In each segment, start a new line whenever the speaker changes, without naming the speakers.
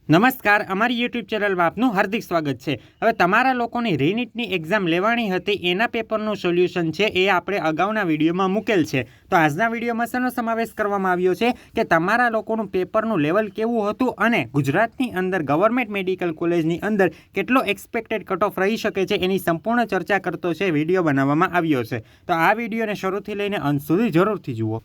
નમસ્કાર, અમારી યુટ્યુબ ચેનલમાં આપનું હાર્દિક સ્વાગત છે। હવે તમારા લોકોની રીનીટની એક્ઝામ લેવાની હતી એના પેપરનું સોલ્યુશન છે એ આપણે અગાઉના વિડીયોમાં મૂકેલ છે। તો આજના વિડીયોમાં શેનો સમાવેશ કરવામાં આવ્યો છે કે તમારા લોકોનું પેપરનું લેવલ કેવું હતું અને ગુજરાતની અંદર ગવર્મેન્ટ મેડિકલ કોલેજની અંદર કેટલો એક્સપેક્ટેડ કટ ઓફ રહી શકે છે એની સંપૂર્ણ ચર્ચા કરતો છે વિડીયો બનાવવામાં આવ્યો છે। તો આ વિડીયોને શરૂથી લઈને અંત સુધી જરૂરથી જુઓ।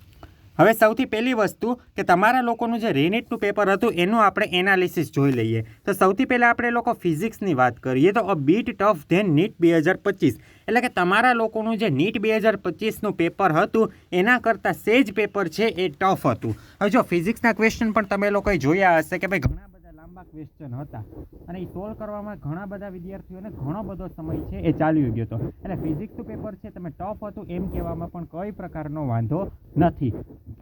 હવે સૌથી પહેલી વસ્તુ કે તમારા લોકોનું જે રીનીટનું પેપર હતું એનું આપણે એનાલિસિસ જોઈ લઈએ। તો સૌથી પહેલાં આપણે લોકો ફિઝિક્સની વાત કરીએ તો અ બીટ ટફ ધેન નીટ 2025 એટલે કે તમારા લોકોનું જે નીટ 2025નું પેપર હતું એના કરતાં સેજ પેપર છે એ ટફ હતું। હવે જો ફિઝિક્સના ક્વેશ્ચન પણ તમે લોકોએ જોયા હશે કે ભાઈ ઘણા બધા લાંબા ક્વેશ્ચન હતા અને એ સોલ્વ કરવામાં ઘણા બધા વિદ્યાર્થીઓને ઘણો બધો સમય છે એ ચાલ્યો ગયો હતો। એટલે ફિઝિક્સનું પેપર છે તમે ટફ હતું એમ કહેવામાં પણ કોઈ પ્રકારનો વાંધો નથી।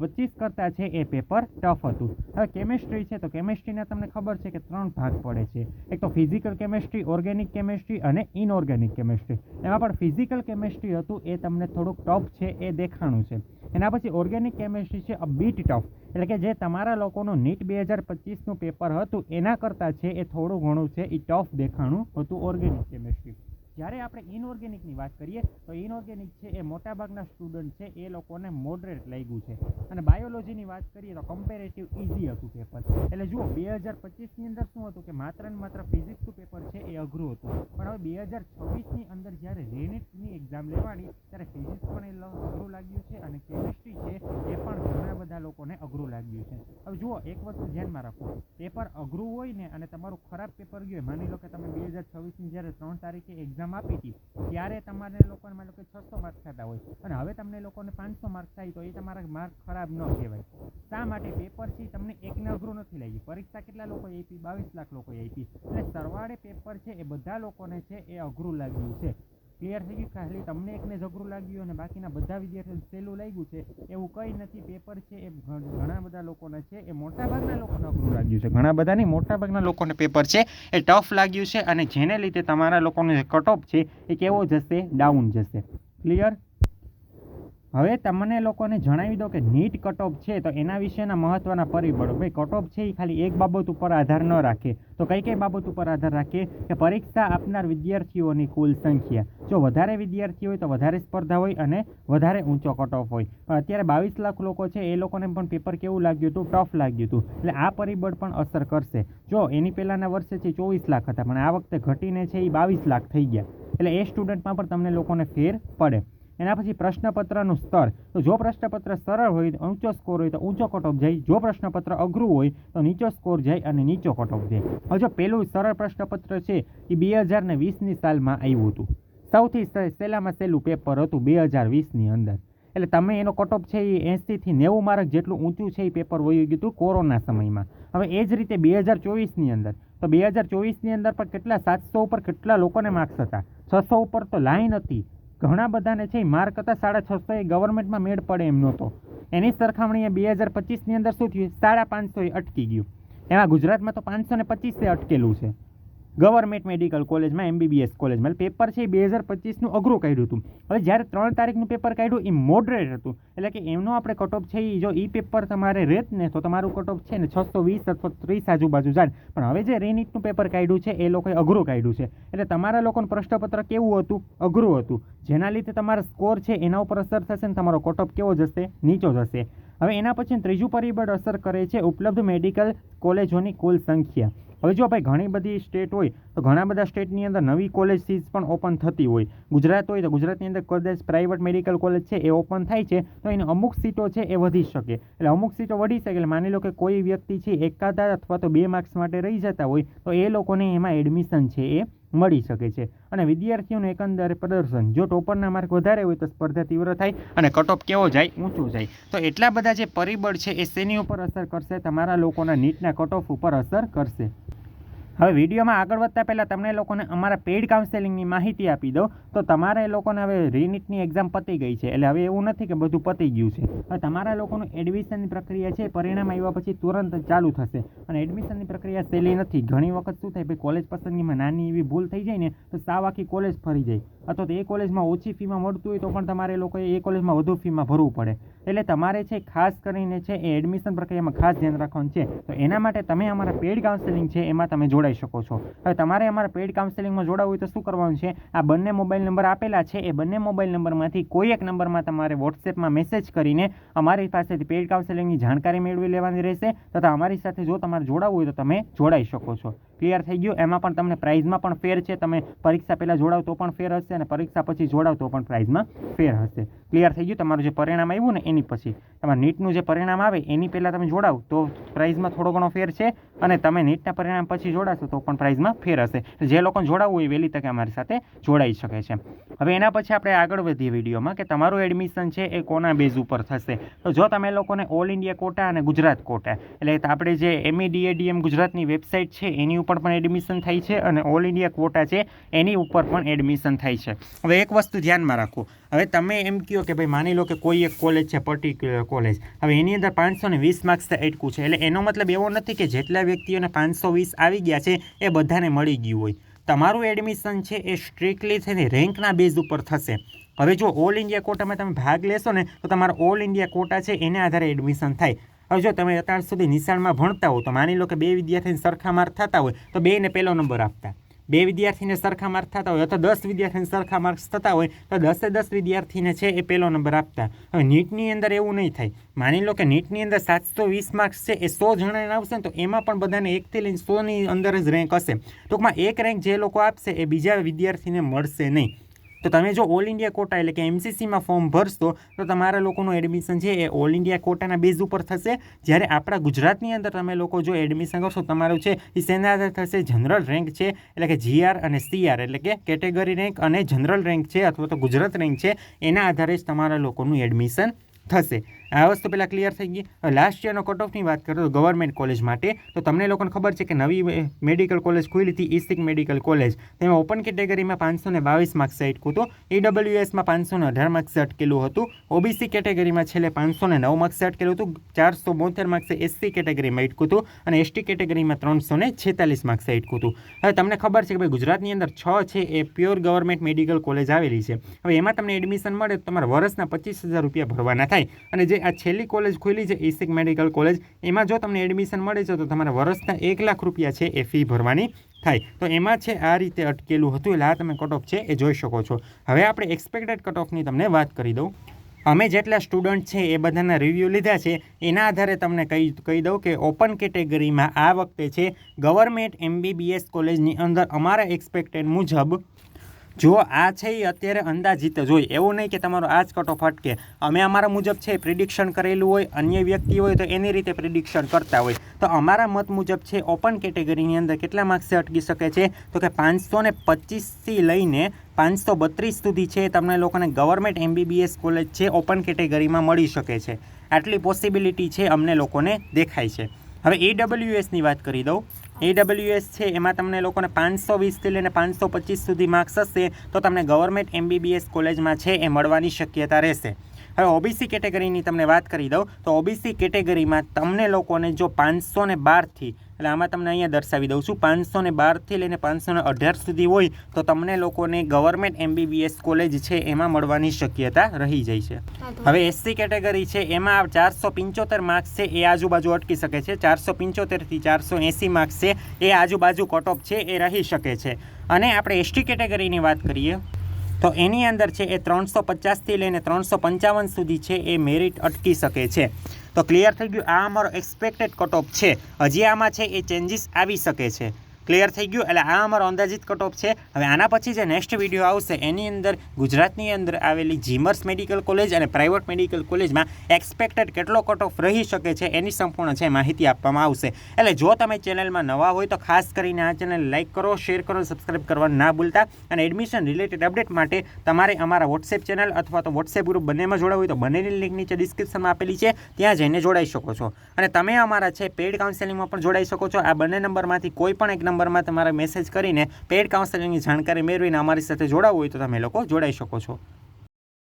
25 કરતાં છે એ પેપર ટફ હતું। હવે કેમિસ્ટ્રી છે તો કેમિસ્ટ્રીના તમને ખબર છે કે 3 ભાગ પડે છે, એક તો ફિઝિકલ કેમિસ્ટ્રી, ઓર્ગેનિક કેમિસ્ટ્રી અને ઇનઓર્ગેનિક કેમિસ્ટ્રી। એમાં પણ ફિઝિકલ કેમિસ્ટ્રી હતું એ તમને થોડુંક ટફ છે એ દેખાણું છે। એના પછી ઓર્ગેનિક કેમિસ્ટ્રી છે અ બીટ ટફ એટલે કે જે તમારા લોકોનું નીટ 2025નું પેપર હતું એના કરતાં છે એ થોડું ઘણું છે એ ટફ દેખાણું હતું ઓર્ગેનિક કેમિસ્ટ્રી। જ્યારે આપણે ઇનઓર્ગેનિકની વાત કરીએ તો ઇનઓર્ગેનિક છે એ મોટાભાગના સ્ટુડન્ટ છે એ લોકોને મોડરેટ લાગ્યું છે અને બાયોલોજીની વાત કરીએ તો કમ્પેરેટિવ ઇઝી હતું પેપર। એટલે જુઓ 2025ની અંદર શું હતું કે માત્ર ને માત્ર ફિઝિક્સનું પેપર છે એ અઘરું હતું, પણ હવે 2026ની અંદર જ્યારે રીનીટની એક્ઝામ લેવાની ત્યારે ફિઝિક્સ પણ એ અઘરું લાગ્યું છે અને કેમિસ્ટ્રી છે એ પણ ઘણા બધા લોકોને અઘરું લાગ્યું છે। હવે જુઓ એક વસ્તુ ધ્યાનમાં રાખો, પેપર અઘરું હોય ને અને તમારું ખરાબ પેપર ગયું, માની લો કે તમે 2026ની જ્યારે 3 તારીખે એક્ઝામ આપી હતી ત્યારે તમારે લોકોને માની લો કે 600 માર્ક્સ થતા હોય અને હવે તમને લોકોને 500 માર્ક્સ થાય તો એ તમારા માર્ક ખરાબ ન કહેવાય। શા માટે? પેપર છે તમને એકને અઘરું નથી લાગ્યું। પરીક્ષા કેટલા લોકોએ આપી? 22 લાખ લોકોએ આપી, એટલે સરવાળે પેપર છે એ બધા લોકોને છે એ અઘરું લાગ્યું છે। ક્લિયર થઈ ગયું? ખાલી તમને એકને જ અઘરું લાગ્યું અને બાકીના બધા વિદ્યાર્થીઓને સહેલું લાગ્યું છે એવું કંઈ નથી। પેપર છે એ ઘણા બધા લોકોને છે એ મોટાભાગના લોકોને અઘરું લાગ્યું છે, ઘણા બધા નહીં મોટાભાગના લોકોને પેપર છે એ ટફ લાગ્યું છે અને જેને લીધે તમારા લોકોનો જે કટ ઓફ છે એ કેવો જશે? ડાઉન જશે। ક્લિયર? હવે તમને લોકોને જણાવી દો કે નીટ કટ ઓફ છે તો એના વિશેના મહત્વના પરિબળો। ભાઈ કટ ઓફ છે એ ખાલી એક બાબત ઉપર આધાર ન રાખે તો કઈ બાબત ઉપર આધાર રાખે કે પરીક્ષા આપનાર વિદ્યાર્થીઓની કુલ સંખ્યા। જો વધારે વિદ્યાર્થી હોય તો વધારે સ્પર્ધા હોય અને વધારે ઊંચો કટ ઓફ હોય। પણ અત્યારે 22 લાખ લોકો છે એ લોકોને પણ પેપર કેવું લાગ્યું હતું? ટફ લાગ્યું હતું, એટલે આ પરિબળ પણ અસર કરશે। જો એની પહેલાંના વર્ષે છે 24 લાખ હતા પણ આ વખતે ઘટીને છે એ 22 લાખ થઈ ગયા, એટલે એ સ્ટુડન્ટમાં પણ તમને લોકોને ફેર પડે। એના પછી પ્રશ્નપત્રનું સ્તર, તો જો પ્રશ્નપત્ર સરળ હોય તો ઊંચો સ્કોર હોય તો ઊંચો કટ ઓફ જાય, જો પ્રશ્નપત્ર અઘરું હોય તો નીચો સ્કોર જાય અને નીચો કટ ઓફ જાય। હવે જો પેલું સરળ પ્રશ્નપત્ર છે એ 2020ની સાલમાં આવ્યું હતું, સૌથી સહેલામાં સહેલું પેપર હતું 2020ની અંદર, એટલે તમે એનો કટ ઓફ છે એ 80થી 90 માર્ક જેટલું ઊંચું છે એ પેપર વયું ગયું હતું કોરોના સમયમાં। હવે એ જ રીતે 2024ની અંદર, તો 2024ની અંદર પણ કેટલા 700 ઉપર કેટલા લોકોને માર્ક્સ હતા? 600 ઉપર તો લાઈન હતી, ઘણા બધાને છે માર્ક હતા 650 એ ગવર્મેન્ટમાં મેળ પડે એમ નહોતો। એની સરખામણીએ 2025ની અંદર શું થયું? 550 એ અટકી ગયું। એમાં ગુજરાતમાં તો 525 અટકેલું છે ગવર્મેન્ટ મેડિકલ કોલેજમાં, MBBS કોલેજમાં। પેપર છે એ 2025નું અઘરું કાઢ્યું હતું। હવે જ્યારે 3 તારીખનું પેપર કાઢ્યું એ મોડરેટ હતું, એટલે કે એમનો આપણે કટ ઓફ છે એ જો એ પેપર તમારે રહેત ને તો તમારું કટ ઓફ છે ને 620 અથવા 30 આજુબાજુ જાય। પણ હવે જે રીનીટનું પેપર કાઢ્યું છે એ લોકોએ અઘરું કાઢ્યું છે, એટલે તમારા લોકોનું પ્રશ્નપત્ર કેવું હતું? અઘરું હતું, જેના લીધે તમારો સ્કોર છે એના ઉપર અસર થશે ને તમારો કટ ઓફ કેવો જશે? નીચો જશે। હવે એના પછી ત્રીજું પરિબળ અસર કરે છે ઉપલબ્ધ મેડિકલ કોલેજોની કુલ સંખ્યા। હવે જો ભાઈ ઘણી બધી સ્ટેટ હોય તો ઘણા બધા સ્ટેટની અંદર નવી કોલેજ સીટ પણ ઓપન થતી હોય। ગુજરાત હોય તો ગુજરાતની અંદર કદાચ પ્રાઇવેટ મેડિકલ કોલેજ છે એ ઓપન થાય છે તો એની અમુક સીટો છે એ વધી શકે, એટલે અમુક સીટો વધી શકે એટલે માની લો કે કોઈ વ્યક્તિ છે એકાદા અથવા તો 2 માર્ક્સ માટે રહી જતા હોય તો એ લોકોને એમાં એડમિશન છે એ મળી શકે છે। અને વિદ્યાર્થીઓનું એકંદરે પ્રદર્શન, જો ટોપરના માર્ક વધારે હોય તો સ્પર્ધા તીવ્ર થાય અને કટ ઓફ કેવો જાય? ઊંચું જાય। તો એટલા બધા જે પરિબળ છે એ શેની ઉપર અસર કરશે? તમારા લોકોના નીટના કટ ઓફ ઉપર અસર કરશે। હવે વિડીયોમાં આગળ વધતા પહેલાં તમને લોકોને અમારા પેઇડ કાઉન્સેલિંગની માહિતી આપી દો તો તમારે લોકોને હવે રીનીટની એક્ઝામ પતી ગઈ છે, એટલે હવે એવું નથી કે બધું પતી ગયું છે। હવે તમારા લોકોનું એડમિશનની પ્રક્રિયા છે પરિણામ આવ્યા પછી તુરંત ચાલુ થશે અને એડમિશનની પ્રક્રિયા સહેલી નથી। ઘણી વખત શું થાય ભાઈ કોલેજ પસંદગીમાં નાની એવી ભૂલ થઈ જાય ને તો સાવ આખી કોલેજ ફરી જાય। અથવા તો એ કોલેજમાં ઓછી ફીમાં મળતું હોય તો પણ તમારે એ લોકોએ એ કોલેજમાં વધુ ફીમાં ભરવું પડે. એટલે તમારે છે ખાસ કરીને છે એ એડમિશન પ્રક્રિયામાં ખાસ ધ્યાન રાખવાનું છે. તો એના માટે તમે અમારા પેઇડ કાઉન્સેલિંગ છે એમાં તમે જોડાઈ શકો છો. હવે તમારે અમારા પેઇડ કાઉન્સેલિંગમાં જોડાવવું હોય તો શું કરવાનું છે, આ બંને મોબાઈલ નંબર આપેલા છે એ બંને મોબાઈલ નંબરમાંથી કોઈ એક નંબરમાં તમારે વોટ્સએપમાં મેસેજ કરીને અમારી પાસેથી પેઇડ કાઉન્સેલિંગની જાણકારી મેળવી લેવાની રહેશે તથા અમારી સાથે જો તમારે જોડાવવું હોય તો તમે જોડાઈ શકો છો. ક્લિયર થઈ ગયું? એમાં પણ તમને પ્રાઇઝમાં પણ ફેર છે. તમે પરીક્ષા પહેલાં જોડાવ તો પણ ફેર હશે અને પરીક્ષા પછી જોડાવ તો પણ પ્રાઇઝમાં ફેર હશે. ક્લિયર થઈ ગયું? તમારું જે પરિણામ આવ્યું ને એની પછી તમારે નીટનું જે પરિણામ આવે એની પહેલાં તમે જોડાવ તો પ્રાઇઝમાં થોડો ઘણો ફેર છે અને તમે નીટના પરિણામ પછી જોડાશો તો પણ પ્રાઇઝમાં ફેર હશે. જે લોકોને જોડાવવું હોય વહેલી તકે અમારી સાથે જોડાઈ શકે છે. હવે એના પછી આપણે આગળ વધીએ વિડીયોમાં કે તમારું એડમિશન છે એ કોના બેઝ ઉપર થશે. તો જો તમે લોકોને ઓલ ઇન્ડિયા કોટા અને ગુજરાત કોટા એટલે આપણે જે MEDADM ગુજરાતની વેબસાઇટ છે એની ઉપર પણ એડમિશન થાય છે અને ઓલ ઇન્ડિયા કોટા છે એની ઉપર પણ એડમિશન થાય છે. હવે એક વસ્તુ ધ્યાનમાં રાખો, હવે તમે એમ કહો કે ભાઈ માની લો કે કોઈ એક કોલેજ છે પર્ટિક્યુલર કોલેજ, હવે એની અંદર 520 માર્ક્સ અટકું છે. એટલે એનો મતલબ એવો નથી કે જેટલા વ્યક્તિઓને 520 આવી ગયા છે એ બધાને મળી ગયું હોય. તમારું એડમિશન છે એ સ્ટ્રિક્ટલી થઈને રેન્કના બેઝ ઉપર થશે. હવે જો ઓલ ઇન્ડિયા કોટામાં તમે ભાગ લેશો ને તો તમારા ઓલ ઇન્ડિયા કોટા છે એના આધારે એડમિશન થાય. હવે જો તમે અત્યાર સુધી નિશાળમાં ભણતા હો તો માની લો કે 2 વિદ્યાર્થીને સરખા માર્ક થતા હોય તો 2ને પહેલો નંબર આપતા, 2 વિદ્યાર્થીને સરખા માર્ક થતા હોય અથવા 10 વિદ્યાર્થીને સરખા માર્ક્સ થતા હોય તો 10 વિદ્યાર્થીને છે એ પહેલો નંબર આપતા. હવે નીટની અંદર એવું નહીં થાય. માની લો કે નીટની અંદર 720 માર્ક્સ છે એ 100 જણાને આવશે ને તો એમાં પણ બધાને 1થી લઈને 100ની અંદર જ રેન્ક હશે. ટૂંકમાં એક રેન્ક જે લોકો આપશે એ બીજા વિદ્યાર્થીને મળશે નહીં. તો તમે જો ઓલ ઇન્ડિયા કોટા એટલે કે MCCમાં ફોર્મ ભરશો તો તમારા લોકોનું એડમિશન છે એ ઓલ ઇન્ડિયા કોટાના બેઝ ઉપર થશે. જ્યારે આપણા ગુજરાતની અંદર તમે લોકો જો એડમિશન કરશો તમારું છે એ શેના આધારે થશે, જનરલ રેન્ક છે એટલે કે GR અને CR એટલે કે કેટેગરી રેન્ક અને જનરલ રેન્ક છે અથવા તો ગુજરાત રેન્ક છે એના આધારે જ તમારા લોકોનું એડમિશન થશે. આ વસ્તુ પહેલાં ક્લિયર થઈ ગઈ. લાસ્ટ યરનો કટ ઓફની વાત કરો તો ગવર્મેન્ટ કોલેજ માટે તો તમને લોકોને ખબર છે કે નવી મેડિકલ કોલેજ ખુલી હતી ઇસિક મેડિકલ કોલેજ. તેમાં ઓપન કેટેગરીમાં 522 માર્ક્સ અટક્યું હતું, EWSમાં 518 માર્ક્સ અટકેલું હતું, OBC કેટેગરીમાં છેલ્લે 509 માર્ક્સ અટકેલું હતું, 472 માર્ક્સે SC કેટેગરીમાં અટક્યું હતું અને ST કેટેગરીમાં 346 માર્ક્સ અટક્યું હતું. હવે તમને ખબર છે કે ભાઈ ગુજરાતની અંદર 6 છે એ પ્યોર ગવર્મેન્ટ મેડિકલ કોલેજ આવેલી છે. હવે એમાં તમને એડમિશન મળે તો તમારે વર્ષના 25,000 રૂપિયા ભરવાના થાય. અને જે આ છેલ્લી કોલેજ ખુલી છે ઇસિક મેડિકલ કોલેજ એમાં જો તમને એડમિશન મળે છે તો તમારે વર્ષના 1 લાખ રૂપિયા છે એ ફી ભરવાની થાય. તો એમાં છે આ રીતે અટકેલું હતું. એટલે આ તમે કટ ઓફ છે એ જોઈ શકો છો. હવે આપણે એક્સપેક્ટેડ કટ ઓફની તમને વાત કરી દઉં. અમે જેટલા સ્ટુડન્ટ છે એ બધાના રિવ્યૂ લીધા છે એના આધારે તમને કહી દઉં કે ઓપન કેટેગરીમાં આ વખતે છે ગવર્મેન્ટ MBBS કોલેજની અંદર અમારા એક્સપેક્ટેડ મુજબ જો આ છે એ અત્યારે અંદાજિત જ હોય, એવું નહીં કે તમારો આ જ કટ ઓફ અટકે. અમે અમારા મુજબ છે પ્રિડિક્શન કરેલું હોય, અન્ય વ્યક્તિ હોય તો એની રીતે પ્રિડિક્શન કરતા હોય. તો અમારા મત મુજબ છે ઓપન કેટેગરીની અંદર કેટલા માર્ક્સે અટકી શકે છે તો કે 525થી લઈને 532 સુધી છે તમને લોકોને ગવર્મેન્ટ MBBS કોલેજ છે ઓપન કેટેગરીમાં મળી શકે છે. આટલી પોસિબિલિટી છે અમને લોકોને દેખાય છે. હવે EWSની વાત કરી દઉં. EWS છે એમાં તમને લોકોને 520થી લઈને 525 સુધી માર્ક્સ હશે તો તમને ગવર્મેન્ટ MBBS કોલેજમાં છે એ મળવાની શક્યતા રહેશે. હવે OBC કેટેગરીની તમને વાત કરી દઉં તો OBC કેટેગરીમાં તમને લોકોને જો 512થી એટલે આમાં તમને અહીંયા દર્શાવી દઉં છું 512થી લઈને 518 સુધી હોય તો તમને લોકોને ગવર્મેન્ટ MBBS કોલેજ છે એમાં મળવાની શક્યતા રહી જાય છે. હવે SC કેટેગરી છે એમાં 475 માર્ક્સ છે એ આજુબાજુ અટકી શકે છે. 475થી 480 માર્ક્સ છે એ આજુબાજુ કટ ઓફ છે એ રહી શકે છે. અને આપણે ST કેટેગરીની વાત કરીએ તો એની અંદર છે એ 350થી લઈને 355 સુધી છે એ મેરિટ અટકી શકે છે. તો ક્લિયર થઈ ગયું? આ અમારો એક્સપેક્ટેડ કટ ઓફ છે. હજી આમાં છે એ ચેન્જીસ આવી શકે છે. ક્લિયર થઈ ગયું? એટલે આ અમારો અંદાજિત કટ ઓફ છે. હવે આના પછી જે નેક્સ્ટ વિડીયો આવશે એની અંદર ગુજરાતની અંદર આવેલી જીમર્સ મેડિકલ કોલેજ અને પ્રાઇવેટ મેડિકલ કોલેજમાં એક્સપેક્ટેડ કેટલો કટ ઓફ રહી શકે છે એની સંપૂર્ણ છે માહિતી આપવામાં આવશે. એટલે જો તમે ચેનલમાં નવા હોય તો ખાસ કરીને આ ચેનલ લાઇક કરો, શેર કરો, સબસ્ક્રાઇબ કરવાનું ના ભૂલતા. અને એડમિશન રિલેટેડ અપડેટ માટે તમારે અમારા વોટ્સએપ ચેનલ અથવા તો વોટ્સએપ ગ્રુપ બંનેમાં જોડાવું હોય તો બંનેની લિંક નીચે ડિસ્ક્રિપ્શનમાં આપેલી છે, ત્યાં જઈને જોડાઈ શકો છો. અને તમે અમારા છે પેઇડ કાઉન્સેલિંગમાં પણ જોડાઈ શકો છો. આ બંને નંબરમાંથી કોઈ પણ એક નંબરમાં તમારે મેસેજ કરીને પેઇડ કાઉન્સેલિંગની જાણકારી મેળવીને અમારી સાથે જોડાવવું હોય તો તમે લોકો જોડાઈ શકો છો.